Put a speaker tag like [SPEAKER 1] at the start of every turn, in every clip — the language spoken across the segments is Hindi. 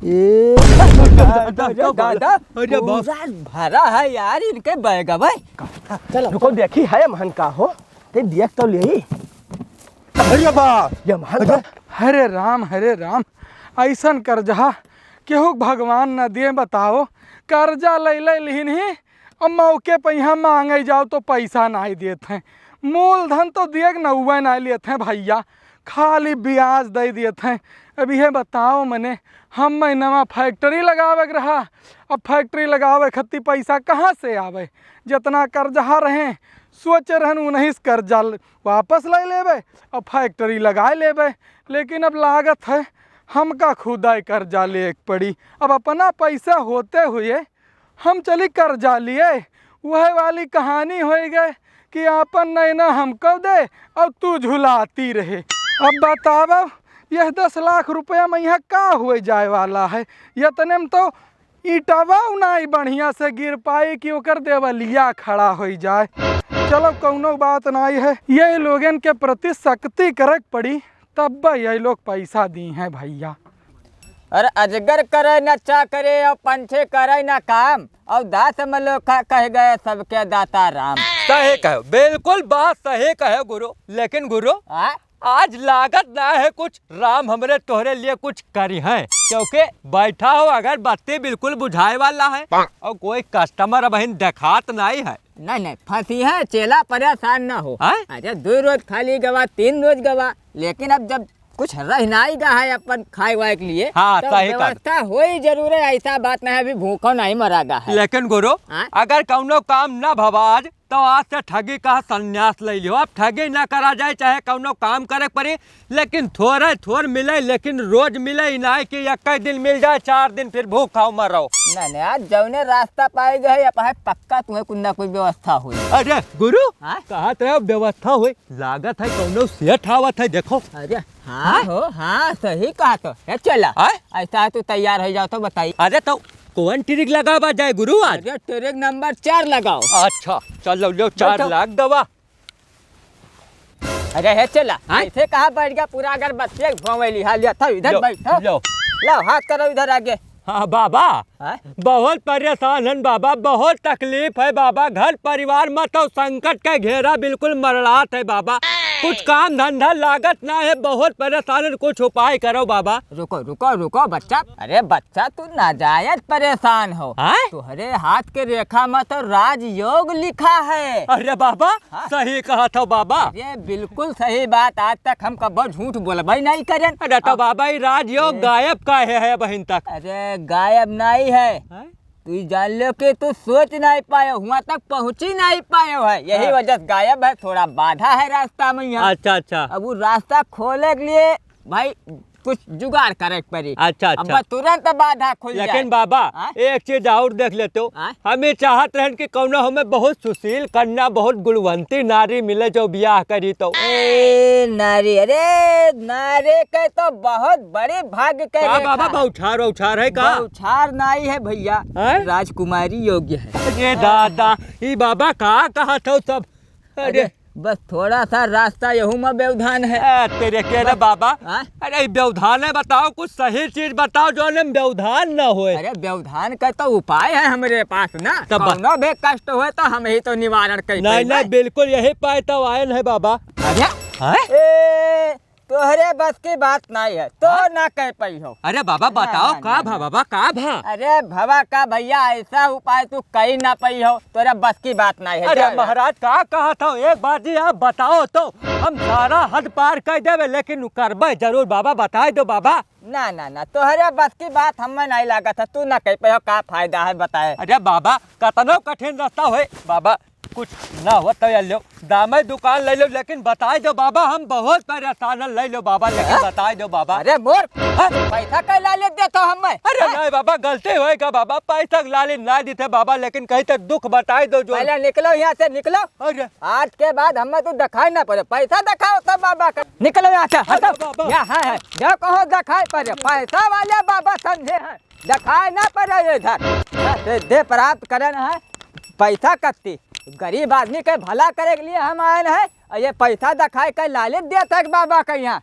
[SPEAKER 1] ए
[SPEAKER 2] दादा
[SPEAKER 1] अरे बाप
[SPEAKER 2] भरा है यार इनके बैग भाई।
[SPEAKER 1] चलो रुको देखी है महन का हो ते देख तो ले
[SPEAKER 3] अरे बाप
[SPEAKER 1] ये महन का
[SPEAKER 4] हरे राम ऐसन कर्जा केहू भगवान न दिए बताओ। कर्जा ले लिहिन ही और मौके पे यहाँ मांगे जाओ तो पैसा नहीं देते हैं। मूलधन तो दिए न हुआ नहीं लेते हैं भैया, खाली ब्याज दे देते हैं। अब यह बताओ मने हम महीना फैक्ट्री लगावे के रहा, अब फैक्ट्री लगावे खत्ती पैसा कहाँ से आवे। जितना कर्जा रहे सोचे रहन उन्हीं से कर्जा वापस ले लेवे और फैक्ट्री लगा लेवे, लेकिन अब लागत है हमका खुदा कर्जा ले पड़ी। अब अपना पैसा होते हुए हम चली कर्जा लिए, वह वाली कहानी हो गए कि अपन नैना हमको दे और तू झुलाती रहे। अब बताओ यह 10 लाख रुपया में यहाँ का हो जाए वाला है। इतने में तो ईटवा नहीं बढ़िया से गिर पाई कि ओकर देवलिया खड़ा हो जाए। चलो कौनो बात नहीं है, ये लोगन के प्रति सख्ती करे पड़ी तब ये लोग पैसा दी हैं भैया।
[SPEAKER 2] अरे अजगर करे न चा करे और पंछे करे न काम और दास में लोग कह गए सबके दाता राम।
[SPEAKER 3] सही कहो, बिल्कुल बात सही कहे गुरु। लेकिन गुरु आज लागत ना है कुछ राम हमरे तोहरे लिए कुछ करी है, क्योंकि बैठा हो अगर बत्ती बिल्कुल बुझाए वाला है और कोई कस्टमर अब देखात नहीं है।
[SPEAKER 2] नहीं फंसी है चेला परेशान न हो। अरे 2 रोज खाली गवा 3 रोज गवा, लेकिन अब जब कुछ रहना ही गा है अपन खाए वाए के लिए
[SPEAKER 3] हाँ,
[SPEAKER 2] तो व्यवस्था हो ही जरूर है। ऐसा बात नहीं है अभी भूखो नहीं मरा गा है।
[SPEAKER 3] लेकिन गुरु अगर कौनो काम न भवाज तो आज से ठगी का संन्यास ले लियो। अब ठगी ना करा जाए चाहे कौनो काम करे पड़ी, लेकिन थोड़ मिले, लेकिन रोज मिले नहीं कि एक दिन मिल जाए 4 दिन फिर भूख खाओ मर रहो।
[SPEAKER 2] नहीं आज जौने रास्ता पाए गए है पक्का तुम्हें कुछ ना कोई व्यवस्था हुई।
[SPEAKER 3] अरे गुरु कहत रहे व्यवस्था हुई, लागत है कौनो सेठ आवत है देखो।
[SPEAKER 2] अरे हाँ हो हाँ सही कहा तो है। चला ऐसा है तो तैयार हो जाओ तो बताइए।
[SPEAKER 3] अरे तो कौन ट्रिक लगावा जाए गुरु आज?
[SPEAKER 2] अरे ट्रिक नंबर 4 लगाओ।
[SPEAKER 3] अच्छा चलो लो 4 लाख दवा।
[SPEAKER 2] अरे है चला ऐसे कहा बैठ गया पूरा अगर बच्चे घुमैली हाल था इधर बैठो लो हाथ करो इधर आगे।
[SPEAKER 3] हाँ बाबा बहुत परेशान है बाबा, बहुत तकलीफ है बाबा, घर परिवार में तो संकट का घेरा बिल्कुल मरड़ात है बाबा, कुछ काम धंधा लागत ना है, बहुत परेशान है, कुछ उपाय करो बाबा।
[SPEAKER 2] रुको बच्चा। अरे बच्चा तू नाजायज परेशान हो। तुम्हारे हाथ के रेखा में तो राजयोग लिखा है।
[SPEAKER 3] अरे बाबा सही कहा था बाबा।
[SPEAKER 2] ये बिल्कुल सही बात, आज तक हम कभी झूठ बोलबे नहीं करें।
[SPEAKER 3] अरे तो बाबा ये राजयोग गायब का है बहन तक?
[SPEAKER 2] अरे गायब नहीं है, तू जान लो कि तू सोच नहीं पाए, वहाँ तक पहुँच ही नहीं पाए है, यही वजह से गायब है। थोड़ा बाधा है रास्ता में यहाँ।
[SPEAKER 3] अच्छा
[SPEAKER 2] अब वो रास्ता खोले के लिए भाई कुछ जुगाड़ करे पड़ी।
[SPEAKER 3] अच्छा
[SPEAKER 2] अब तुरंत बाधा खुल जाए।
[SPEAKER 3] लेकिन बाबा एक चीज और देख लेते हो, हमें चाहत रहन कि कौनो हमें बहुत सुशील कन्या बहुत गुणवंती नारी मिले जो ब्याह करी तो।
[SPEAKER 2] नारी? अरे नारी के तो बहुत बड़े भाग्य के
[SPEAKER 3] बाबा बौछार है का?
[SPEAKER 2] बौछार नहीं है भैया, राजकुमारी योग्य है।
[SPEAKER 3] अरे दादा ये बाबा कहा था सब। अरे
[SPEAKER 2] बस थोड़ा सा रास्ता यहू में व्यवधान है।
[SPEAKER 3] तेरे के बाबा अरे व्यवधान है, बताओ कुछ सही चीज बताओ जो व्यवधान न हो।
[SPEAKER 2] अरे व्यवधान का तो उपाय है हमारे पास ना, कौनो भी कष्ट हुए तो हम ही तो निवारण कर।
[SPEAKER 3] नहीं बिल्कुल यही पाए तो आयल है बाबा।
[SPEAKER 2] अरे तोहरे बस की बात नहीं है तो ना कह पाई हो।
[SPEAKER 3] अरे बाबा बताओ का भा बाबा का भा?
[SPEAKER 2] अरे भवा का भैया ऐसा उपाय तू कही ना पाई हो, तोरा बस की बात नहीं है।
[SPEAKER 3] अरे महाराज का कहा था एक बात जी आप बताओ तो हम सारा हद पार कर देवे, लेकिन करबे जरूर बाबा, बताए दो बाबा।
[SPEAKER 2] ना तोहरे बस की बात हमें नहीं लगा था, तू ना कह पाई हो, का फायदा है बताए।
[SPEAKER 3] अरे बाबा कतनो कठिन रास्ता हो बाबा, कुछ ना हो तो लो दामे दुकान ले लो, लेकिन बताए दो बाबा, हम बहुत परेशान ले लो बाबा, लेकिन बताए दो बाबा।
[SPEAKER 2] अरे मोर पैसा का लालच देता हमें?
[SPEAKER 3] अरे नहीं बाबा गलती होएगा बाबा, पैसा लालच ना देते बाबा, लेकिन कहीं तक दुख बताए दो जो।
[SPEAKER 2] पहले निकलो यहाँ से निकलो।
[SPEAKER 3] अरे
[SPEAKER 2] आज के बाद हमें तो दिखाई ना पड़े, पैसा दिखाओ तब बाबा का। निकलो यहाँ से, हटो यहाँ है जो कहो दिखाई पड़े, पैसा वाले बाबा समझे हैं, दिखाई ना पड़े इधर दे प्राप्त करना है। पैसा कत्ती गरीब आदमी के भला करे के लिए हम आए हैं, और ये पैसा दिखाए के लालच देता है बाबा के यहाँ।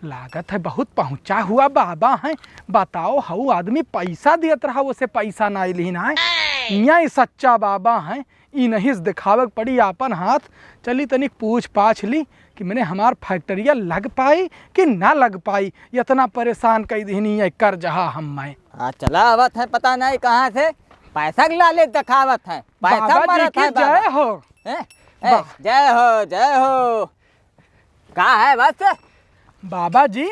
[SPEAKER 4] लागत है बहुत पहुंचा हुआ बाबा है। बताओ हऊ आदमी पैसा दियत रहा उसे पैसा ना लिहिन है। यहाँ सच्चा बाबा है। ई नहीं दिखावे पड़ी आपन हाथ। चली तनिक पूछ पाछ ली कि मैंने हमार फैक्ट्रिया लग पाई कि ना लग पाई। इतना परेशान कई दीनी कर जहा हम मैं।
[SPEAKER 2] चला आवत है पता नहीं कहाँ से पैसा के लाले दिखावत है। पैसा
[SPEAKER 4] बाबा जी
[SPEAKER 2] मारत
[SPEAKER 4] की
[SPEAKER 2] है
[SPEAKER 4] जय हो।
[SPEAKER 2] जय हो जय हो। कहाँ है बस
[SPEAKER 4] बाबा जी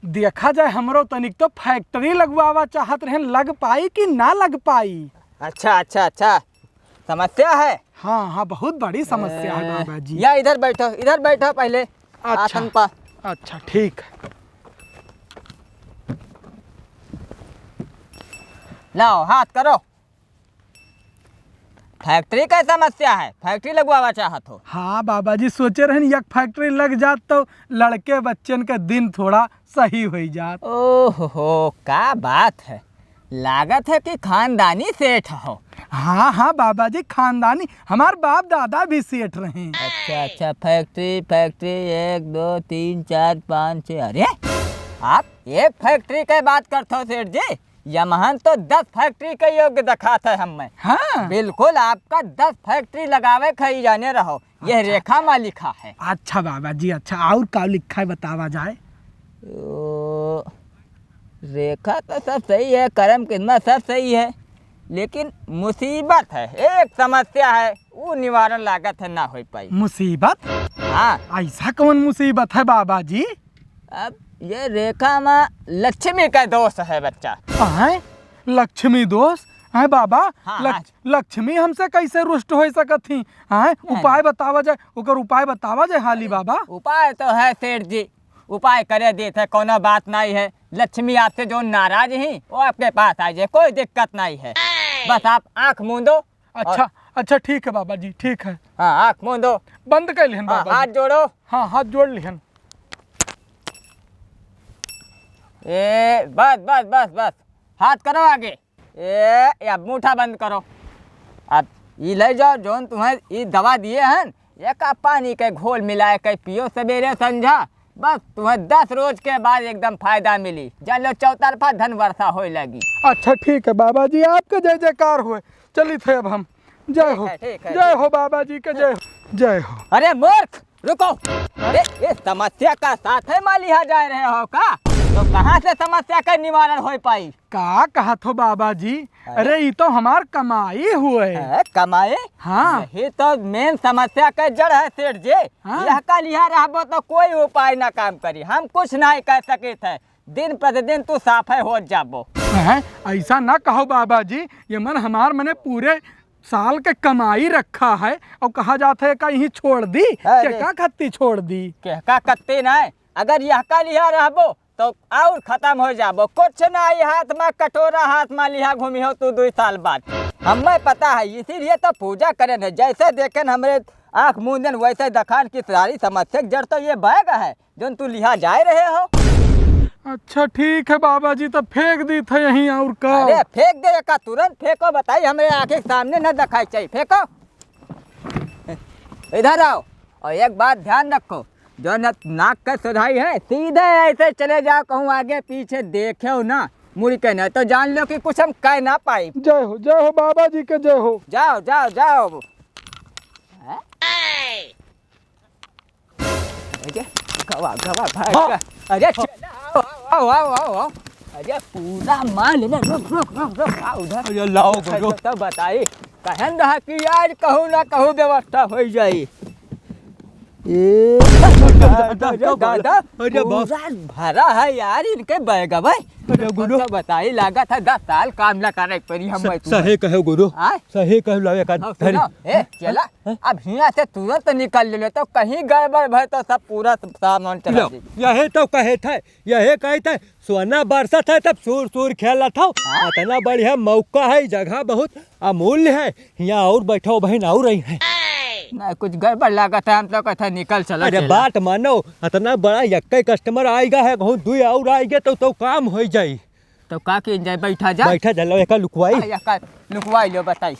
[SPEAKER 4] देखा जाए हमरो तनिक तो फैक्ट्री लगवावा चाहत रहे, लग पाई कि ना लग पाई।
[SPEAKER 2] अच्छा अच्छा अच्छा समस्या है।
[SPEAKER 4] हाँ हाँ बहुत बड़ी समस्या है बाबा जी।
[SPEAKER 2] या इधर बैठो पहले आसन पर।
[SPEAKER 4] अच्छा ठीक है।
[SPEAKER 2] लाओ हाथ करो। फैक्ट्री का समस्या है, फैक्ट्री लगवावा चाहत हो।
[SPEAKER 4] हाँ बाबा जी सोचे रहन एक फैक्ट्री लग जात तो लड़के बच्चन का दिन थोड़ा सही हो जात।
[SPEAKER 2] ओहो क्या बात है। लागत है कि खानदानी सेठ हो।
[SPEAKER 4] हाँ हाँ बाबा जी खानदानी, हमार बाप दादा भी सेठ रहे।
[SPEAKER 2] अच्छा अच्छा फैक्ट्री 1 2 3 4 5 6। अरे आप एक फैक्ट्री की बात करते हो सेठ जी। यमहन तो 10 फैक्ट्री के योग्य दिखाता है हमें।
[SPEAKER 4] हाँ
[SPEAKER 2] बिल्कुल आपका 10 फैक्ट्री लगावे खई जाने रहो। यह रेखा में लिखा है।
[SPEAKER 4] अच्छा बाबा जी अच्छा और का लिखा है बतावा जाए।
[SPEAKER 2] रेखा तो सब सही है, कर्म कितना सब सही है, लेकिन मुसीबत है, एक समस्या है, वो निवारण लागत है ना हो पाई।
[SPEAKER 4] मुसीबत?
[SPEAKER 2] हाँ
[SPEAKER 4] ऐसा कौन मुसीबत है बाबा जी?
[SPEAKER 2] अब ये रेखा में लक्ष्मी का दोष है बच्चा।
[SPEAKER 4] हैं? लक्ष्मी दोष है बाबा?
[SPEAKER 2] हाँ,
[SPEAKER 4] लक्ष्मी हमसे कैसे रुष्ट हो सकत थी? हैं? उपाय बतावा जाए, ओकर उपाय बतावा जाए हाली बाबा।
[SPEAKER 2] उपाय तो है सेठ जी, उपाय करे देते, कोनो बात नहीं है। लक्ष्मी आपसे जो नाराज ही वो आपके पास आ जाए, कोई दिक्कत नहीं है। बस आप आंख मूंदो।
[SPEAKER 4] अच्छा अच्छा ठीक है बाबा जी ठीक है।
[SPEAKER 2] हाँ आंख मूंदो।
[SPEAKER 4] बंद कर लिहन बाबा
[SPEAKER 2] हाथ
[SPEAKER 4] जी।
[SPEAKER 2] जोड़ो।
[SPEAKER 4] हाँ हाथ जोड़ लिहन।
[SPEAKER 2] बस बस बस बस हाथ करो आगे। अब मुठा बंद करो। अब ये ले जाओ जो तुम्हें ये दवा दिए हैं, ये का पानी के घोल मिलाए के पियो सवेरे संझा। बस तुम्हें 10 रोज के बाद एकदम फायदा मिली। चलो चौतरफा धन वर्षा होए लगी।
[SPEAKER 4] अच्छा ठीक है बाबा जी आपका जय जयकार हुए। चली थे अब हम। जय हो
[SPEAKER 2] ठीक है,
[SPEAKER 4] जय हो बाबा जी का जय हो जय हो।
[SPEAKER 2] अरे मूर्ख रुको। अरे ये समस्या का साथ है मालिहा जा रहे हो का? तो कहाँ से समस्या का निवारण हो पाई?
[SPEAKER 4] का कहा थो बाबा जी? अरे ये तो हमार कमाई हुए।
[SPEAKER 2] कमाए?
[SPEAKER 4] हाँ
[SPEAKER 2] यही तो मेन समस्या का जड़ है सेठ जी।
[SPEAKER 4] हाँ?
[SPEAKER 2] यह का लिहा रहबो तो कोई उपाय ना काम करी, हम कुछ नहीं कह सके थे। दिन प्रतिदिन तू साफे हो जाबो।
[SPEAKER 4] हैं? ऐसा ना कहो बाबा जी, ये मन हमार मने पूरे साल के कमाई रखा है और कहा जाता है कहीं छोड़ दी क्या खत्ती छोड़ दी।
[SPEAKER 2] कहका कत्ते नहीं, अगर यह का लिहा रहबो तो और खत्म हो जाबो। कुछ नहीं, हाथ में कटोरा हाथ में लिहा घूमी हो तू 2 साल बाद। हमें पता है, इसीलिए तो पूजा करें है। जैसे देखें हमरे आँख मूंदन वैसे दखान की सारी समस्या जड़ तो ये बैग है जो तू लिहा जा रहे हो।
[SPEAKER 4] अच्छा ठीक है बाबा जी तो फेंक दी थे यहीं और का।
[SPEAKER 2] अरे फेंक दे का तुरंत फेंको, बताइए हमारे आंखें के सामने न दिखाई चाहिए। फेंको, इधर आओ। और एक बात ध्यान रखो, जो नाक का सुधाई है सीधे ऐसे चले जाओ, कहूँ आगे पीछे देखे ना मुड़ के न तो जान लो कि कुछ हम कह ना पाए।
[SPEAKER 4] जय हो बाबा जी के जय हो।
[SPEAKER 2] जाओ जाओ जाओ। गवा गवा भाग। अरे आओ आओ आओ आओ। अरे पूरा मान लेना। रुक रुक रुक रुक आओ उधर।
[SPEAKER 3] अरे लाओ गुरु।
[SPEAKER 2] तो बताइए कहन रहा कि आज कहूँ ना कहूँ व्यवस्था हो जाए। दादा पूरा भरा है यार इनके बैगवा। गुरु बताइए लागत है 10 साल काम न करे पड़ी हम।
[SPEAKER 3] सही कहे गुरु, सही कहे लावे का धरी।
[SPEAKER 2] चला अब यहाँ से तुरंत निकल ले तो कहीं गड़बड़ भय तो सब पूरा सामान चला दी।
[SPEAKER 3] यही तो कहे थे, यही कहे थे सोना बरसा था तब सूर सूर खेला था। इतना बढ़िया मौका है, जगह बहुत अमूल्य है, यहाँ और बैठो बहन और रही है।
[SPEAKER 2] नहीं कुछ गड़बड़ लागत है, हम तो कहते निकल चला।
[SPEAKER 3] अरे बात मानो, इतना बड़ा यक्के कस्टमर आएगा है, कहूँ 2 और आएंगे तो काम हो जाई।
[SPEAKER 2] तो का की जाए बैठा जा।
[SPEAKER 3] बैठा जलो एक लुकवाई।
[SPEAKER 2] लुकवाई लो बताई।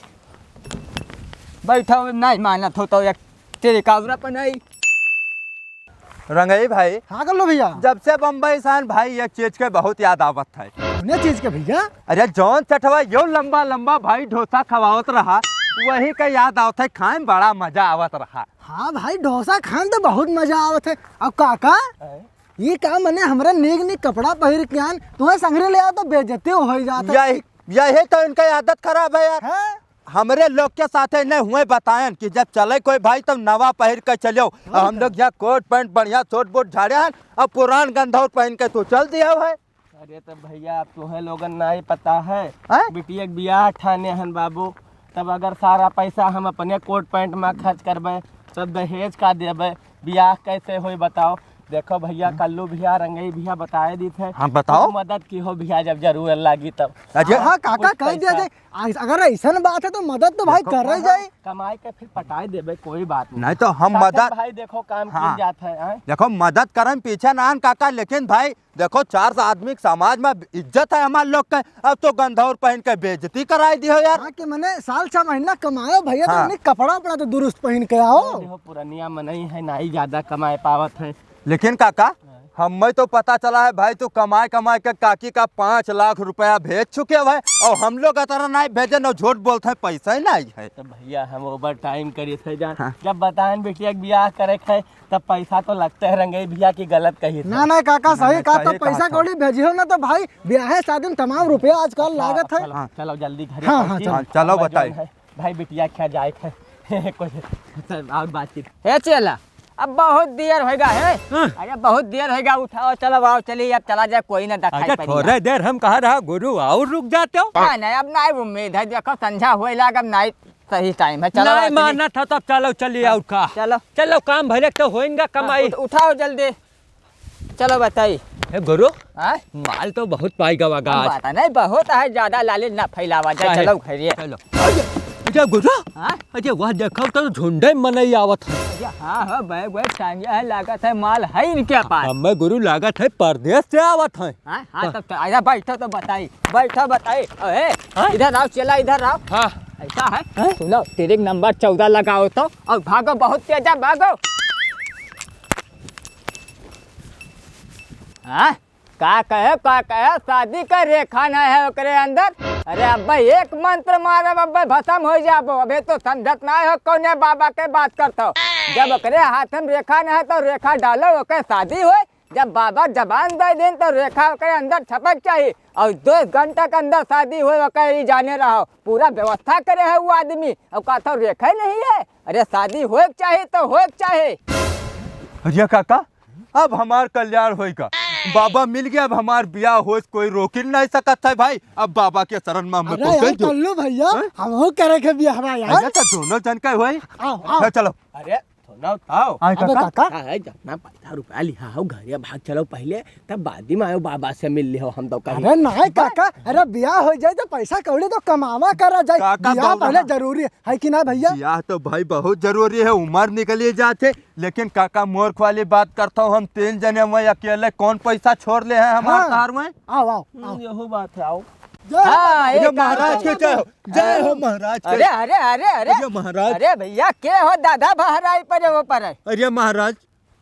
[SPEAKER 2] बैठो नहीं मानत हो तो एक तेरे कावरा पर नहीं।
[SPEAKER 3] रंगई भाई,
[SPEAKER 5] हाँ कर लो भैया।
[SPEAKER 3] जब से बम्बई सान भाई एक चीज के बहुत याद आवत है।
[SPEAKER 5] उन्हें चीज के भैया?
[SPEAKER 3] अरे जौन चटवा यो लंबा लंबा भाई डोसा खवावत रहा, वही का याद आवत है। खाए में बड़ा मजा आवत रहा।
[SPEAKER 5] हाँ भाई डोसा खान तो बहुत मजा आवत है। अब काका ये काम मने हमरा नेक नेक कपड़ा पहिर के आन तुम्हें संगरे ले आओ तो बेइज्जती हो जाता है।
[SPEAKER 3] यही तो इनका आदत खराब है यार।
[SPEAKER 5] हाँ?
[SPEAKER 3] हमरे लोग के साथ नहीं हुए बताएं कि जब चले कोई भाई तब नवा पहिर के चलो। हम लोग यहाँ कोट पैंट बढ़िया सोट बोट झाड़े हैं, अब पुरान गंधौर पहन के तो चल दिया है।
[SPEAKER 1] अरे तो भैया अब तुम्हें लोगन नहीं पता है,
[SPEAKER 3] हैं?
[SPEAKER 1] बिटिया के बियाह ठाने हन बाबू, तब अगर सारा पैसा हम अपने कोट पैंट में खर्च करबे तब दहेज का देबे, बियाह कैसे होई बताओ। देखो भैया कल्लू भैया रंगई भैया बताए दी थे।
[SPEAKER 3] हाँ बताओ।
[SPEAKER 1] मदद की हो भैया जब जरूरत लगी तब।
[SPEAKER 3] अजय
[SPEAKER 5] हाँ काका
[SPEAKER 1] कुछ
[SPEAKER 5] कह दिया
[SPEAKER 1] पैसा-
[SPEAKER 5] जाए अगर ऐसा बात है तो मदद तो भाई कर ही जाए।
[SPEAKER 1] कमाई के फिर पटाए देबे, कोई बात नहीं।
[SPEAKER 3] नहीं तो हम
[SPEAKER 1] साथे
[SPEAKER 3] मदद
[SPEAKER 1] भाई देखो काम
[SPEAKER 3] हाँ।
[SPEAKER 1] की जात है, हैं?
[SPEAKER 3] देखो मदद करन पीछे ना आन काका, लेकिन भाई देखो 4 आदमी के समाज में इज्जत है हमारे लोग के। अब तो गंधौर पहन के बेइज्जती कराई दियो यार।
[SPEAKER 5] हाँ कि मैंने साल 6 महीना कमायो भैया तो
[SPEAKER 3] हाँ।
[SPEAKER 5] उन्हें कपड़ा उपड़ा तो दुरुस्त पहन के आओ।
[SPEAKER 1] देखो पुरनिया में नहीं है, ना ही ज्यादा कमाए पावत है।
[SPEAKER 3] लेकिन काका हमें तो पता चला है भाई तू कमाए कमाए के काकी का 5 लाख रुपया भेज चुके भाई, और हम लोग तरह नहीं भेजे न झूठ बोलते हैं, पैसा ही नहीं है।
[SPEAKER 1] तो भैया हम ओवर टाइम करी थे जान।
[SPEAKER 3] हाँ।
[SPEAKER 1] जब बताएं बिटिया के बियाह करे है तब पैसा तो लगता है। रंगई भैया की गलत कही थी।
[SPEAKER 5] ना ना काका सही कहा, तो
[SPEAKER 3] सही कहा
[SPEAKER 5] पैसा
[SPEAKER 3] था।
[SPEAKER 5] कौड़ी भेजियो ना तो भाई ब्याह शादी में तमाम रुपया आजकल लागत है।
[SPEAKER 1] चलो, चलो जल्दी घर
[SPEAKER 5] हाँ, हाँ,
[SPEAKER 3] चलो बताइए।
[SPEAKER 1] भाई बिटिया क्या जाए है कुछ और बातचीत।
[SPEAKER 2] हे चला अब बहुत देर होगा है। अरे बहुत देर होगा, उठाओ चलो आओ चलिए अब चला जाए, कोई ना दिखाई
[SPEAKER 3] अरे थोड़े देर हम कहा रहा गुरु और रुक जाते हो।
[SPEAKER 2] नहीं अब नहीं उम्मीद है, देखो संझा होए लाग, अब नहीं सही टाइम है। चलो
[SPEAKER 3] नहीं
[SPEAKER 2] चलिए।
[SPEAKER 3] मानना था तब चलो चलिए और का
[SPEAKER 2] चलो
[SPEAKER 3] चलो काम भले तो होएगा कमाई।
[SPEAKER 2] उठाओ जल्दी चलो बताइए।
[SPEAKER 3] हे गुरु
[SPEAKER 2] हाँ?
[SPEAKER 3] माल तो बहुत पाई गवागा आज।
[SPEAKER 2] पता नहीं बहुत है, ज्यादा लालच ना फैलावा जाए। चलो खैरिए।
[SPEAKER 3] चलो अजय गुरु
[SPEAKER 2] हाँ?
[SPEAKER 3] अजय वह देखो तो झुंडे मनई आवत है।
[SPEAKER 2] हाँ हाँ बैग वैग टांगे है, लागत है माल है इनके पास।
[SPEAKER 3] हमें गुरु लागत है परदेश से आवत है।
[SPEAKER 2] हाँ हाँ तब तो आजा बैठो तो बताई, बैठो बताई। अरे
[SPEAKER 3] हाँ?
[SPEAKER 2] इधर आओ, चला इधर आओ।
[SPEAKER 3] हाँ
[SPEAKER 2] ऐसा है सुनो, तिरिक नंबर 14 लगाओ तो, और भागो बहुत तेज है, भागो। हाँ का कहे शादी का रेखा ना है ओकरे अंदर। अरे अब्बा एक मंत्र मारब अब्बा भस्म हो जाबो। अबे तो समझत ना हो कौने बाबा के बात करतो। जब ओकरे हाथ में रेखा ना है तो रेखा डालो, ओके शादी हो। जब बाबा जबान दे दें तो रेखा ओकरे अंदर छपक चाहिए, और 2 घंटा के अंदर शादी हो ओके जाने रहो। पूरा व्यवस्था करे है वो आदमी, और का तो रेखा नहीं है। अरे शादी हो चाहिए तो हो चाहिए।
[SPEAKER 3] अजय काका अब हमार कल्याण होएगा। बाबा मिल गया, अब हमार ब्याह हो कोई रोक ही नहीं सकता है भाई। अब बाबा के शरण में हम
[SPEAKER 5] अरे यार
[SPEAKER 3] पहुंचे जो।
[SPEAKER 5] कल्लू भैया हम हो करे के बियाह यार।
[SPEAKER 3] अजय तो दोनों जन का हुए।
[SPEAKER 5] आओ आओ।
[SPEAKER 3] चलो
[SPEAKER 1] अरे थोड़ा उठाओ।
[SPEAKER 3] आए
[SPEAKER 5] अबे
[SPEAKER 3] काका
[SPEAKER 5] काका
[SPEAKER 1] है जितना पैसा रुपया लिहा हो घर भाग चलो पहले, तब बाद में आयो बाबा से मिल लियो हम तो कहीं।
[SPEAKER 5] अरे नहीं काका, अरे ब्याह हो जाए तो पैसा कौड़ी तो कमावा करा जाए।
[SPEAKER 3] काका
[SPEAKER 5] ब्याह
[SPEAKER 3] बोल
[SPEAKER 5] पहले
[SPEAKER 3] रहा।
[SPEAKER 5] जरूरी है कि ना भैया?
[SPEAKER 3] ब्याह तो भाई बहुत जरूरी है, उम्र निकली जाते। लेकिन काका मूर्ख वाली बात करता हूँ, हम 3 जने में अकेले कौन पैसा छोड़ ले हैं हमारे कार में।
[SPEAKER 5] आओ आओ आओ।
[SPEAKER 1] यही बात है। आओ
[SPEAKER 2] हाँ
[SPEAKER 3] जय
[SPEAKER 2] एक
[SPEAKER 3] महाराज के जय हो, जय हो महाराज के।
[SPEAKER 2] अरे अरे अरे अरे
[SPEAKER 3] जय महाराज।
[SPEAKER 2] अरे भैया के हो दादा बहराई पर वो पर है।
[SPEAKER 3] अरे महाराज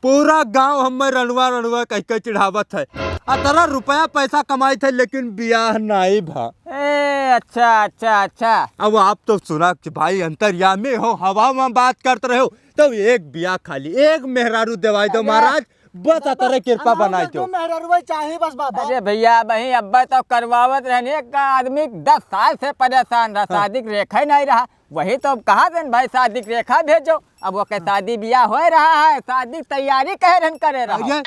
[SPEAKER 3] पूरा गांव हमें रणवा रणवा कह के चिढ़ावत है। अतरा रुपया पैसा कमाई थे लेकिन ब्याह नहीं भा।
[SPEAKER 2] ए अच्छा अच्छा अच्छा।
[SPEAKER 3] अब आप तो सुना कि भाई अंतर्यामी हो, हवा में बात करते रहे हो, तो एक ब्याह खाली एक मेहरारू देवाई दो महाराज, बस अतरे कृपा बनाई दो।
[SPEAKER 5] मेहररुआ चाहिए बस बाबा।
[SPEAKER 2] अरे भैया वही अब्बा तो करवावत रहने का आदमी 10 साल से परेशान रहा, शादी की रेखा ही नहीं रहा। वही तो कहा देन भाई शादी की रेखा भेजो। अब वो के शादी ब्याह हो रहा है, शादी की तैयारी कह रन करे रहा।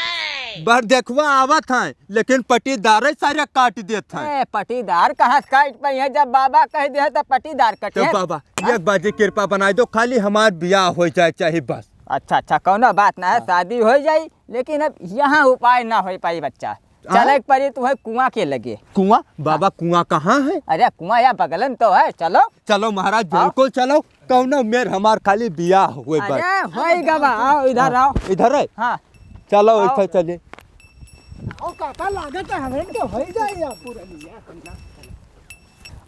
[SPEAKER 3] बर देखवा आवत है लेकिन पटीदार सारे काट देत है।
[SPEAKER 2] पटीदार कहाँ से काट पाई है, जब बाबा कह दे तो पटीदार कटे।
[SPEAKER 3] तो बाबा एक बाजी कृपा बनाई दो, खाली हमार ब्याह हो जाए चाहिए बस।
[SPEAKER 2] अच्छा अच्छा कौनो बात ना है, शादी हो जाई, लेकिन अब यहाँ उपाय ना हो पाई बच्चा। चले पड़ी तो है कुआं के लगे।
[SPEAKER 3] कुआं बाबा कुआं कहाँ है?
[SPEAKER 2] अरे कुआं या बगलन तो है, चलो
[SPEAKER 3] चलो महाराज बिल्कुल चलो, कौनो मेर हमार खाली ब्याह हुए बस।
[SPEAKER 2] अरे होएगा बा, आओ इधर आओ।
[SPEAKER 3] इधर है
[SPEAKER 2] हाँ
[SPEAKER 3] चलो
[SPEAKER 2] आओ।
[SPEAKER 3] इधर चलिए।
[SPEAKER 5] ओ काका लागत है हमें के हो जाए या पूरा बियाह।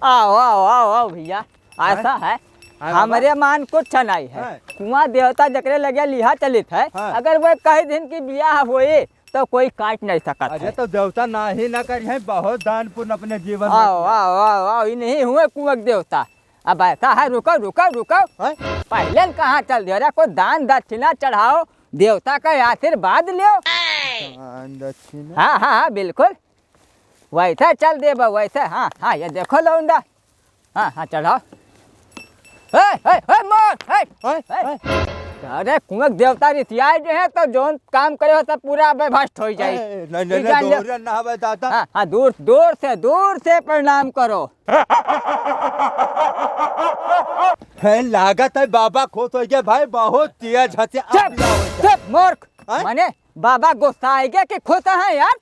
[SPEAKER 2] आओ आओ आओ आओ भैया। ऐसा है हमारे मान कुछ नहीं है।
[SPEAKER 3] हाँ।
[SPEAKER 2] कुआं देवता जकरे लगे लिहा चलित है।
[SPEAKER 3] हाँ।
[SPEAKER 2] अगर वो कई दिन की बियाह हुई तो कोई काट नहीं सकता
[SPEAKER 3] अरे
[SPEAKER 2] है।
[SPEAKER 3] तो देवता ना ही ना कर है, बहुत दान पुण्य अपने जीवन
[SPEAKER 2] आओ आओ आओ आओ, ये नहीं हुए कुआं के देवता। अब ऐसा है, रुको रुको रुको,
[SPEAKER 3] हाँ?
[SPEAKER 2] पहले कहाँ चल दे रहा, कोई दान दक्षिणा चढ़ाओ, देवता का आशीर्वाद लियो।
[SPEAKER 3] दान दक्षिणा
[SPEAKER 2] हाँ हाँ हाँ बिल्कुल वैसे चल दे वैसे। हाँ हाँ ये देखो लौंडा। हाँ हाँ चढ़ाओ। मोर अरे कुएं देवता रितियाई जो है तो जोन काम करे हो सब पूरा भ्रष्ट हो जाए।
[SPEAKER 3] नहीं ना हवे दादा।
[SPEAKER 2] हाँ हाँ दूर से प्रणाम करो।
[SPEAKER 3] है लागत है बाबा खुश हो गया भाई, बहुत तेज हथे।
[SPEAKER 2] चुप मूर्ख,
[SPEAKER 3] हाँ?
[SPEAKER 2] माने बाबा गुस्सा आएगा कि खुश है यार।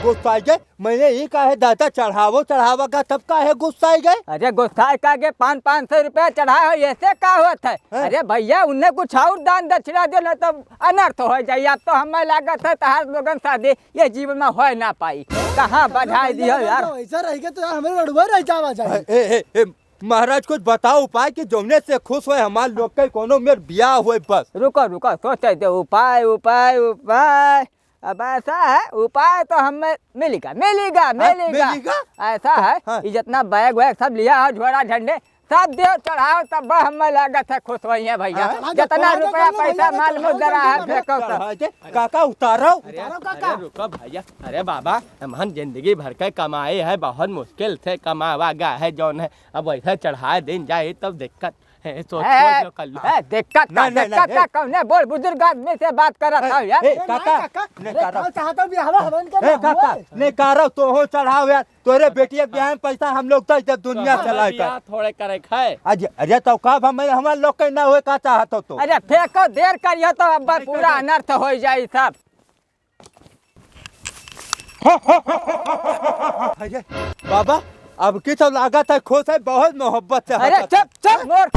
[SPEAKER 3] गुस्सा गए, मैंने ये कहा है दादा चढ़ावा का तब का है गुस्सा गए।
[SPEAKER 2] अरे गुस्सा का के 500 रुपया चढ़ाए हो ऐसे का होता है।
[SPEAKER 3] हाँ?
[SPEAKER 2] अरे भैया उन्हें कुछ और दान दक्षिणा दे ना तो अनर्थ हो जाए। अब तो हमें लागत है तहार लोगन शादी ये जीवन में हो ना पाई। कहाँ बढ़ाई दियो यार।
[SPEAKER 5] ऐसा रहेगा तो यार हमें लड़वा रह जावा जाए।
[SPEAKER 3] महाराज कुछ बताओ उपाय कि जोने से खुश हो हमारे लोग के कोनो मेर बियाह हुए बस।
[SPEAKER 2] रुको सोचे दे उपाय उपाय उपाय। अब ऐसा है उपाय तो हमें मिलेगा। ऐसा है
[SPEAKER 3] हाँ।
[SPEAKER 2] ये जितना बैग वैग सब लिया है झोरा झंडे सब देव चढ़ाओ तब हमें लागत है खुश हुई है भैया।
[SPEAKER 3] हाँ।
[SPEAKER 2] जितना रुपया पैसा माल मुद्रा है फेंको सब।
[SPEAKER 3] काका उतारो।
[SPEAKER 1] अरे रुको भैया, अरे बाबा हम जिंदगी भर के कमाए है, बहुत मुश्किल से कमावा गा है जौन है, अब वैसे चढ़ाए दिन जाए तब दिक्कत है। सोच जो कर लो।
[SPEAKER 2] दिक्कत
[SPEAKER 3] नहीं,
[SPEAKER 2] का कौन बोल बुजुर्ग आदमी से बात कर रहा था यार।
[SPEAKER 3] काका
[SPEAKER 5] चाहता भी हवा हवन कर
[SPEAKER 3] काका नहीं कारो तो हो चढ़ाओ यार, तोरे बेटिया ब्याह में पैसा हम लोग तो जब दुनिया चलाए कर
[SPEAKER 1] थोड़े करे खाए।
[SPEAKER 3] अरे तो कब हमारे लोग के ना हुए का चाहत हो तो।
[SPEAKER 2] अरे फेंको देर करियो तो अब पूरा अनर्थ हो जाए सब।
[SPEAKER 3] बाबा अब की तो लागत है खुश है, बहुत मोहब्बत से।
[SPEAKER 2] अरे चुप मूर्ख,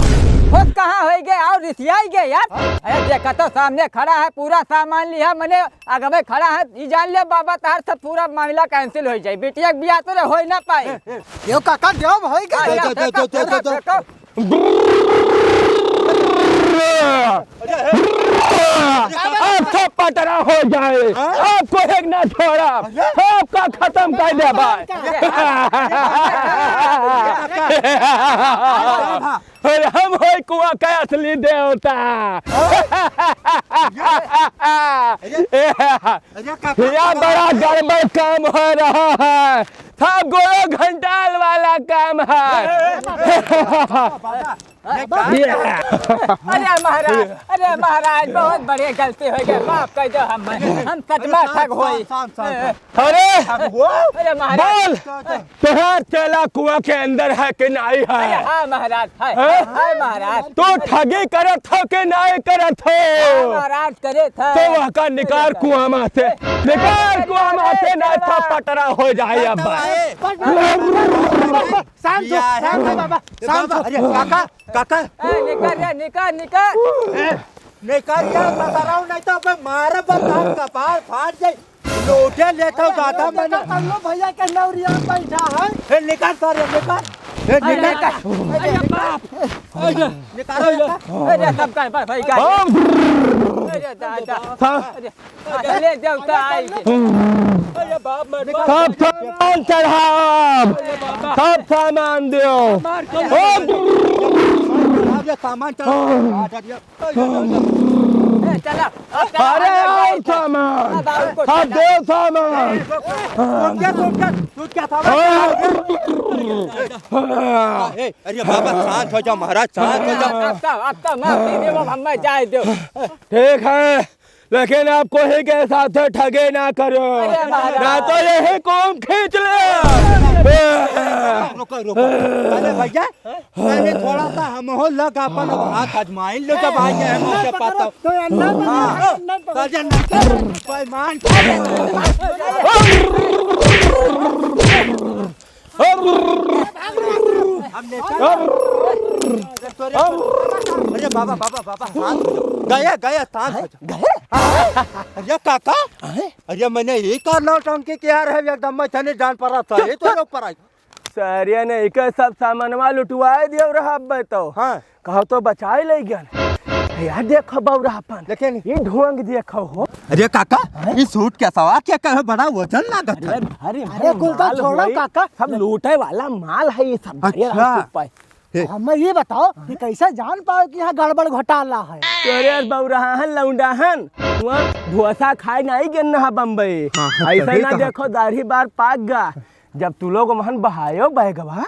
[SPEAKER 2] खुद कहाँ हो गए और रिसियाई गए यार। अरे देखा तो सामने खड़ा है, पूरा सामान लिया मैंने आगे में खड़ा है, ये जान ले बाबा तार सब पूरा मामला कैंसिल हो जाए। बेटिया के बियाह तो हो ही ना पाए।
[SPEAKER 5] यो काका देव होई का
[SPEAKER 1] आपका पटरा हो जाए, आपको एक ना छोड़ा, आपका खत्म कर दे भाई। अरे हम हो कुआं का असली देवता। यह बड़ा गड़बड़ काम हो रहा है, सब गोलो घंटाल वाला काम है।
[SPEAKER 2] अरे महाराज बहुत बड़ी गलती हो गई, माफ कर दो हम सच में ठग होई।
[SPEAKER 1] अरे
[SPEAKER 2] महाराज
[SPEAKER 1] बोल तुहार चेला कुआं के अंदर है कि नहीं है?
[SPEAKER 2] हाँ महाराज है महाराज।
[SPEAKER 1] तू ठगी करत हो कि नहीं करत हो?
[SPEAKER 2] महाराज करे था
[SPEAKER 1] तो वह का निकार कुआं में से, निकार कुआं में से नहीं तो पटरा हो जाए। अब
[SPEAKER 3] काका
[SPEAKER 2] निकर
[SPEAKER 3] नहीं कर यार बता रहा हूँ, नहीं तो मैं मारा कपार फाट जाए। लोटे लेता हूँ दादा मैंने
[SPEAKER 5] भैया के नौरिया बैठा है।
[SPEAKER 3] निकाल सारे निकाल
[SPEAKER 2] अरे सब कर भाई का अरे दादा ले देवता आई
[SPEAKER 1] सब सामान चढ़ाओ, सब सामान दो।
[SPEAKER 3] सामान
[SPEAKER 2] चलो
[SPEAKER 1] अरे और सामान, सब दो सामान।
[SPEAKER 3] अरे बाबा शांत हो जाओ महाराज, शांत हो जाओ।
[SPEAKER 2] अब तो माफी दे हम जाए दो।
[SPEAKER 1] ठीक है, लेकिन आप कोई के साथ ठगे ना करो, ना तो यही कौम खींच ले।
[SPEAKER 3] रुको अरे भैया मैंने थोड़ा सा हम हो लग अपन हाथ आजमाई लो जब आ गए हम के पता
[SPEAKER 5] तो
[SPEAKER 3] पैमान अरे बाबा गया अरे काका अरे मैंने ये कर लो टंकी के यार है एकदम मैं थने जान पड़ा था ये तो लोग पर आई
[SPEAKER 1] सारिया ने एक सब सामानवा लुटवाए दियो रहा तो
[SPEAKER 3] हाँ
[SPEAKER 1] कहो तो बचाए ले गया यार देखो बौरापन
[SPEAKER 3] लेकिन
[SPEAKER 1] ये ढोंग देखो हो
[SPEAKER 3] अरे काका ये सूट कैसा हुआ क्या कहे बड़ा वजन लागत है
[SPEAKER 5] अरे कुल तो छोड़ो काका,
[SPEAKER 1] सब लूटे वाला माल है ये सब।
[SPEAKER 3] अच्छा।
[SPEAKER 5] हमें ये बताओ कि कैसे जान पाओ कि यहाँ गड़बड़ घोटाला है।
[SPEAKER 1] तेरे बौराहन लौंडाहन वहाँ धोसा खाए नहीं गिरना बम्बई ऐसा ना देखो दाढ़ी बार पाक गा जब तू लोग वहन बहायो बहगवा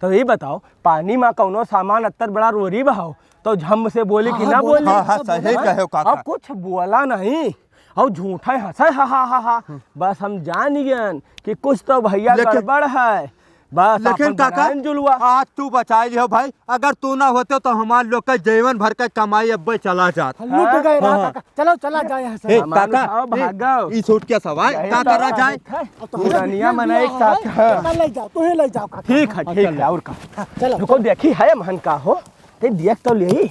[SPEAKER 1] तो ये बताओ पानी में कौनो सामान अत्तर बड़ा रोरी बहाओ तो झम से बोली कि ना बोली
[SPEAKER 3] सही कहे काका
[SPEAKER 1] अब कुछ बोला नहीं और झूठा हंसा हा बस हम जान गए कि कुछ तो भैया गड़बड़ है बस
[SPEAKER 3] लेकिन काका
[SPEAKER 1] जुलवा
[SPEAKER 3] आज तू बचा लियो भाई अगर तू ना होते तो हमारे लोग का जीवन भर का कमाई अब चला जात
[SPEAKER 5] लूट गए रहा काका, चलो चला जाए यहाँ से।
[SPEAKER 3] काका
[SPEAKER 1] भागो
[SPEAKER 3] ये सूट क्या सवाल का करा जाए
[SPEAKER 1] पुरानिया मना एक साथ
[SPEAKER 5] ले जाओ, तू ही ले जाओ काका।
[SPEAKER 1] ठीक है और का
[SPEAKER 5] चलो
[SPEAKER 1] रुको देखी है महन का हो ते देख तो ले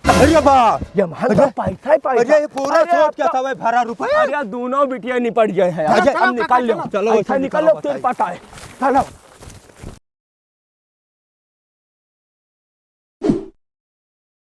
[SPEAKER 3] अरे बा
[SPEAKER 1] ये महन का पैसा ही पैसा
[SPEAKER 3] अरे ये पूरा सूट क्या सवाल भरा रुपया
[SPEAKER 1] अरे दोनों बिटिया निपट गए हैं
[SPEAKER 3] अच्छा,
[SPEAKER 1] अब निकाल लो
[SPEAKER 3] चलो,
[SPEAKER 1] ऐसा निकाल लो तेरे पास आए चलो